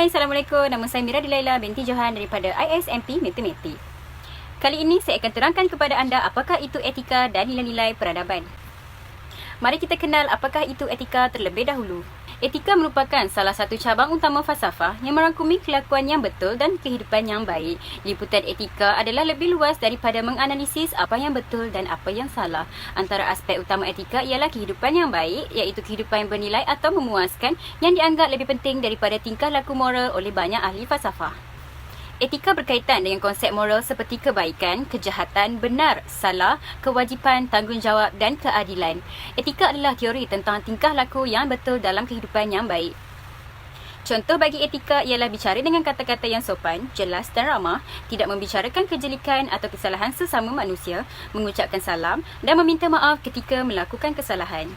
Hai, Assalamualaikum. Nama saya Mira Dilaila binti Johan daripada ISMP Matematik. Kali ini saya akan terangkan kepada anda apakah itu etika dan nilai-nilai peradaban. Mari kita kenal apakah itu etika terlebih dahulu. Etika merupakan salah satu cabang utama falsafah yang merangkumi kelakuan yang betul dan kehidupan yang baik. Liputan etika adalah lebih luas daripada menganalisis apa yang betul dan apa yang salah. Antara aspek utama etika ialah kehidupan yang baik, iaitu kehidupan yang bernilai atau memuaskan yang dianggap lebih penting daripada tingkah laku moral oleh banyak ahli falsafah. Etika berkaitan dengan konsep moral seperti kebaikan, kejahatan, benar, salah, kewajipan, tanggungjawab dan keadilan. Etika adalah teori tentang tingkah laku yang betul dalam kehidupan yang baik. Contoh bagi etika ialah bicara dengan kata-kata yang sopan, jelas dan ramah, tidak membicarakan kejelikan atau kesalahan sesama manusia, mengucapkan salam dan meminta maaf ketika melakukan kesalahan.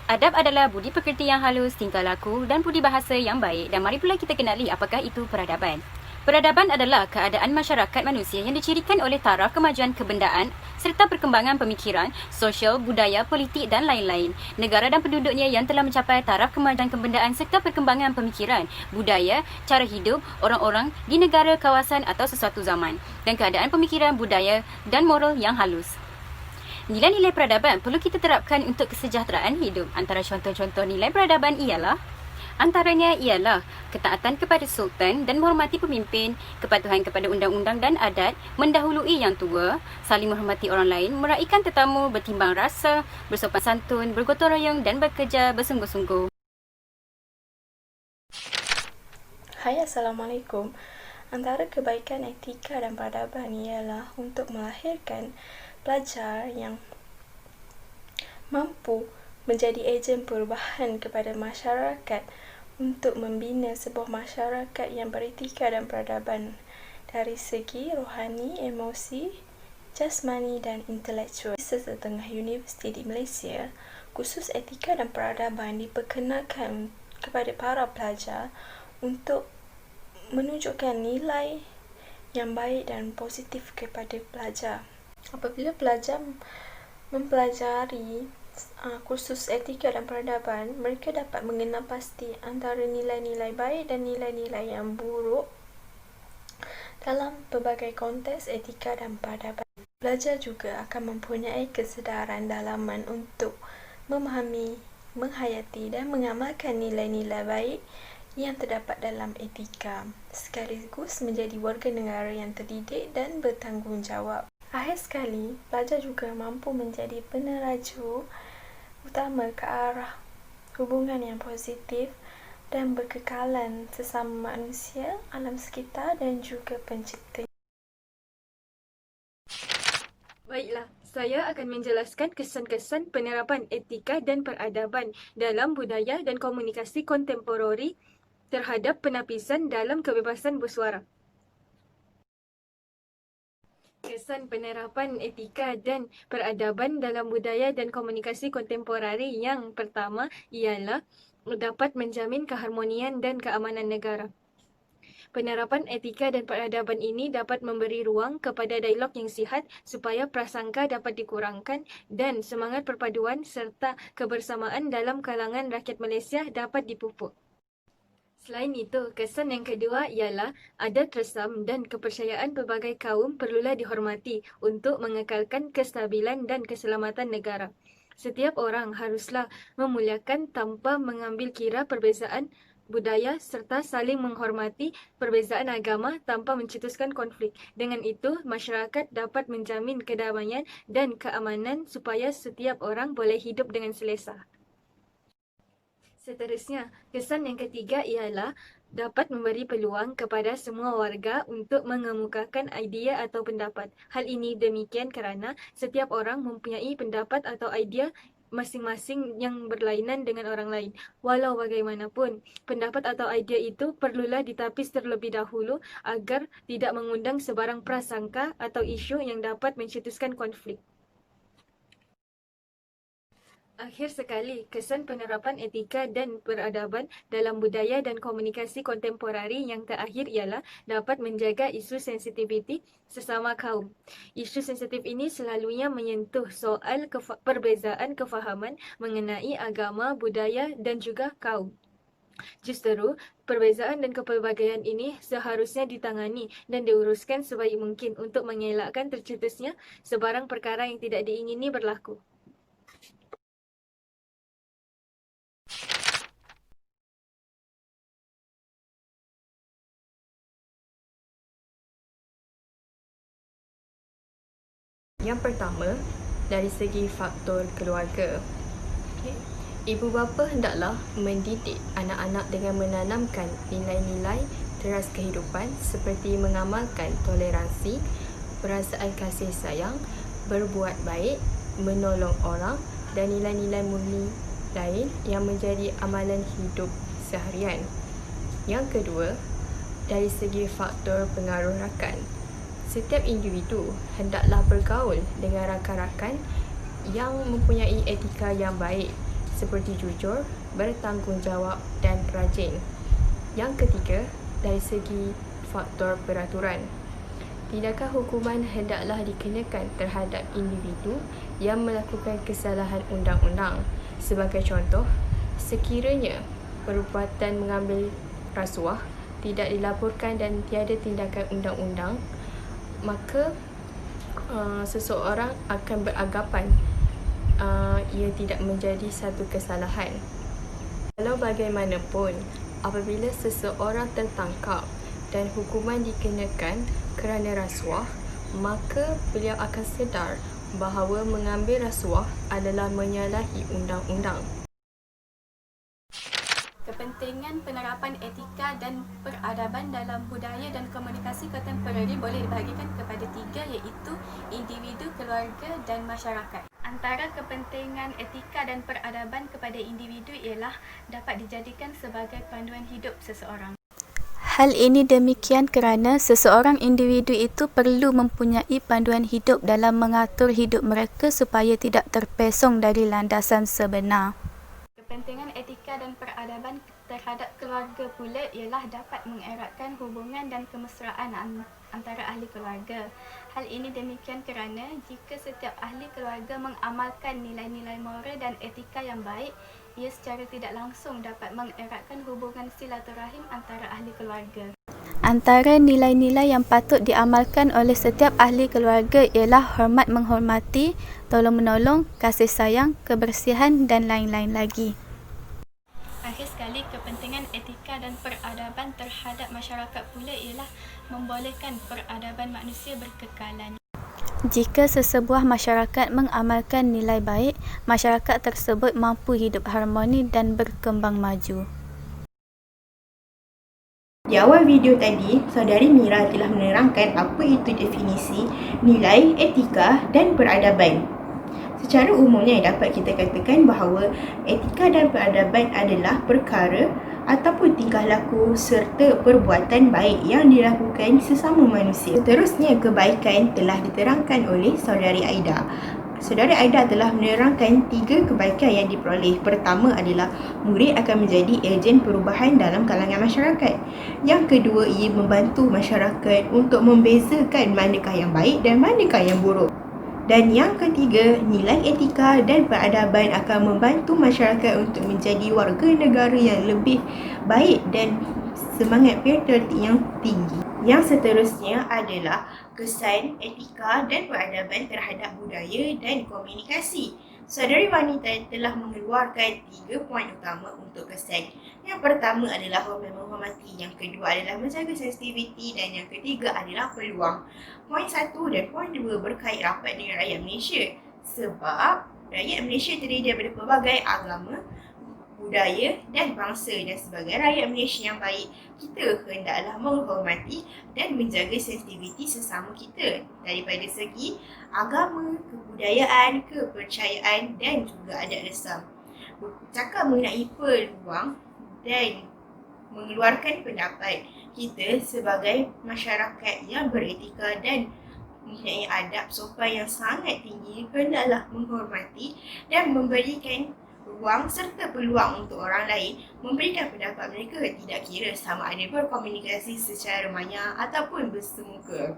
Adab adalah budi pekerti yang halus, tingkah laku dan budi bahasa yang baik. Dan mari pula kita kenali apakah itu peradaban. Peradaban adalah keadaan masyarakat manusia yang dicirikan oleh taraf kemajuan kebendaan serta perkembangan pemikiran, sosial, budaya, politik dan lain-lain. Negara dan penduduknya yang telah mencapai taraf kemajuan kebendaan serta perkembangan pemikiran, budaya, cara hidup orang-orang di negara, kawasan atau sesuatu zaman. Dan keadaan pemikiran, budaya dan moral yang halus. Nilai-nilai peradaban perlu kita terapkan untuk kesejahteraan hidup. Antara contoh-contoh nilai peradaban antaranya ialah ketaatan kepada sultan dan menghormati pemimpin, kepatuhan kepada undang-undang dan adat, mendahului yang tua, saling menghormati orang lain, meraihkan tetamu, bertimbang rasa, bersopan santun, bergotong royong dan bekerja bersungguh-sungguh. Hai, Assalamualaikum. Antara kebaikan etika dan peradaban ialah untuk melahirkan pelajar yang mampu menjadi ejen perubahan kepada masyarakat untuk membina sebuah masyarakat yang beretika dan peradaban dari segi rohani, emosi, jasmani dan intelektual. Setengah universiti di Malaysia, kursus etika dan peradaban diperkenalkan kepada para pelajar untuk menunjukkan nilai yang baik dan positif kepada pelajar. Apabila pelajar mempelajari kursus etika dan peradaban, mereka dapat mengenal pasti antara nilai-nilai baik dan nilai-nilai yang buruk dalam pelbagai konteks etika dan peradaban. Pelajar juga akan mempunyai kesedaran dalaman untuk memahami, menghayati dan mengamalkan nilai-nilai baik yang terdapat dalam etika, sekaligus menjadi warga negara yang terdidik dan bertanggungjawab. Akhir sekali, pelajar juga mampu menjadi peneraju utama ke arah hubungan yang positif dan berkekalan sesama manusia, alam sekitar dan juga pencipta. Baiklah, saya akan menjelaskan kesan-kesan penerapan etika dan peradaban dalam budaya dan komunikasi kontemporari terhadap penapisan dalam kebebasan bersuara. Kesan penerapan etika dan peradaban dalam budaya dan komunikasi kontemporari yang pertama ialah dapat menjamin keharmonian dan keamanan negara. Penerapan etika dan peradaban ini dapat memberi ruang kepada dialog yang sihat supaya prasangka dapat dikurangkan dan semangat perpaduan serta kebersamaan dalam kalangan rakyat Malaysia dapat dipupuk. Selain itu, kesan yang kedua ialah adat resam dan kepercayaan pelbagai kaum perlulah dihormati untuk mengekalkan kestabilan dan keselamatan negara. Setiap orang haruslah memuliakan tanpa mengambil kira perbezaan budaya serta saling menghormati perbezaan agama tanpa mencetuskan konflik. Dengan itu, masyarakat dapat menjamin kedamaian dan keamanan supaya setiap orang boleh hidup dengan selesa. Seterusnya, kesan yang ketiga ialah dapat memberi peluang kepada semua warga untuk mengemukakan idea atau pendapat. Hal ini demikian kerana setiap orang mempunyai pendapat atau idea masing-masing yang berlainan dengan orang lain. Walau bagaimanapun, pendapat atau idea itu perlulah ditapis terlebih dahulu agar tidak mengundang sebarang prasangka atau isu yang dapat mencetuskan konflik. Akhir sekali, kesan penerapan etika dan peradaban dalam budaya dan komunikasi kontemporari yang terakhir ialah dapat menjaga isu sensitiviti sesama kaum. Isu sensitif ini selalunya menyentuh soal perbezaan kefahaman mengenai agama, budaya dan juga kaum. Justeru, perbezaan dan kepelbagaian ini seharusnya ditangani dan diuruskan sebaik mungkin untuk mengelakkan tercetusnya sebarang perkara yang tidak diingini berlaku. Yang pertama, dari segi faktor keluarga. Ibu bapa hendaklah mendidik anak-anak dengan menanamkan nilai-nilai teras kehidupan seperti mengamalkan toleransi, perasaan kasih sayang, berbuat baik, menolong orang dan nilai-nilai murni lain yang menjadi amalan hidup seharian. Yang kedua, dari segi faktor pengaruh rakan. Setiap individu hendaklah bergaul dengan rakan-rakan yang mempunyai etika yang baik seperti jujur, bertanggungjawab dan rajin. Yang ketiga, dari segi faktor peraturan. Tindakan hukuman hendaklah dikenakan terhadap individu yang melakukan kesalahan undang-undang. Sebagai contoh, sekiranya perbuatan mengambil rasuah tidak dilaporkan dan tiada tindakan undang-undang, maka seseorang akan beranggapan ia tidak menjadi satu kesalahan. Walau bagaimanapun, apabila seseorang tertangkap dan hukuman dikenakan kerana rasuah, maka beliau akan sedar bahawa mengambil rasuah adalah menyalahi undang-undang. Kepentingan penerapan etika dan peradaban dalam budaya dan komunikasi kontemporari boleh dibahagikan kepada tiga, iaitu individu, keluarga dan masyarakat. Antara kepentingan etika dan peradaban kepada individu ialah dapat dijadikan sebagai panduan hidup seseorang. Hal ini demikian kerana seseorang individu itu perlu mempunyai panduan hidup dalam mengatur hidup mereka supaya tidak terpesong dari landasan sebenar. Kepentingan etika dan peradaban terhadap keluarga pula ialah dapat mengeratkan hubungan dan kemesraan antara ahli keluarga. Hal ini demikian kerana jika setiap ahli keluarga mengamalkan nilai-nilai moral dan etika yang baik, ia secara tidak langsung dapat mengeratkan hubungan silaturahim antara ahli keluarga. Antara nilai-nilai yang patut diamalkan oleh setiap ahli keluarga ialah hormat menghormati, tolong-menolong, kasih sayang, kebersihan dan lain-lain lagi. Akhir sekali, kepentingan etika dan peradaban terhadap masyarakat pula ialah membolehkan peradaban manusia berkekalan. Jika sesebuah masyarakat mengamalkan nilai baik, masyarakat tersebut mampu hidup harmoni dan berkembang maju. Di awal video tadi, Saudari Mira telah menerangkan apa itu definisi nilai, etika dan peradaban. Secara umumnya dapat kita katakan bahawa etika dan peradaban adalah perkara ataupun tingkah laku serta perbuatan baik yang dilakukan sesama manusia. Seterusnya, kebaikan telah diterangkan oleh Saudari Aida. Saudari Aida telah menerangkan 3 kebaikan yang diperoleh. Pertama adalah murid akan menjadi ejen perubahan dalam kalangan masyarakat. Yang kedua, ia membantu masyarakat untuk membezakan manakah yang baik dan manakah yang buruk. Dan yang ketiga, nilai etika dan peradaban akan membantu masyarakat untuk menjadi warga negara yang lebih baik dan semangat patriotik yang tinggi. Yang seterusnya adalah kesan etika dan peradaban terhadap budaya dan komunikasi. Saudari wanita telah mengeluarkan 3 poin utama untuk kesan. Yang pertama adalah hormat menghormati, yang kedua adalah menjaga sensitiviti dan yang ketiga adalah peluang. Poin 1 dan poin 2 berkait rapat dengan rakyat Malaysia sebab rakyat Malaysia terdiri daripada pelbagai agama, budaya dan bangsa, dan sebagai rakyat Malaysia yang baik, kita hendaklah menghormati dan menjaga sensitiviti sesama kita daripada segi agama, kebudayaan, kepercayaan dan juga adat resam. Bercakap mengenai peluang dan mengeluarkan pendapat, kita sebagai masyarakat yang beretika dan mempunyai adab sopan yang sangat tinggi hendaklah menghormati dan memberikan ruang serta peluang untuk orang lain memberikan pendapat mereka, tidak kira sama ada berkomunikasi secara maya ataupun bersemuka.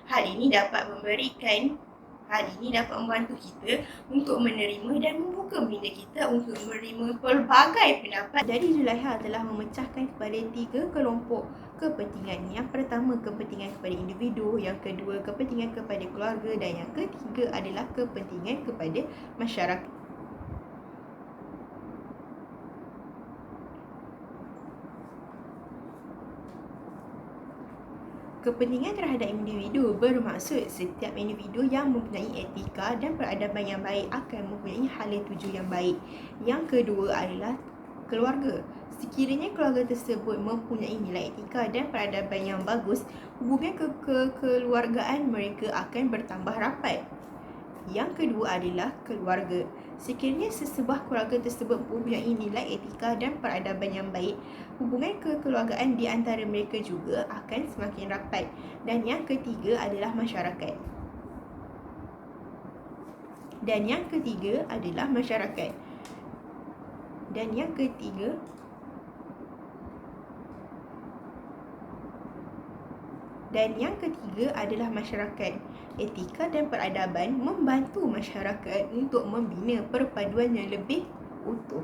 Hal ini dapat memberikan Hal ini dapat membantu kita untuk menerima dan membuka minda kita untuk menerima pelbagai pendapat. Jadi Zulaiha telah memecahkan kepada 3 kelompok kepentingan. Yang pertama, kepentingan kepada individu, yang kedua, kepentingan kepada keluarga, dan yang ketiga adalah kepentingan kepada masyarakat. Kepentingan terhadap individu bermaksud setiap individu yang mempunyai etika dan peradaban yang baik akan mempunyai hala tuju yang baik. Yang kedua adalah keluarga. Sekiranya keluarga tersebut mempunyai nilai etika dan peradaban yang bagus, hubungan kekeluargaan mereka akan bertambah rapat. Yang kedua adalah keluarga. Sekiranya sesebuah keluarga tersebut mempunyai nilai etika dan peradaban yang baik, hubungan kekeluargaan di antara mereka juga akan semakin rapat. Dan yang ketiga adalah masyarakat. Dan yang ketiga adalah masyarakat. Dan yang ketiga adalah masyarakat. Etika dan peradaban membantu masyarakat untuk membina perpaduan yang lebih utuh.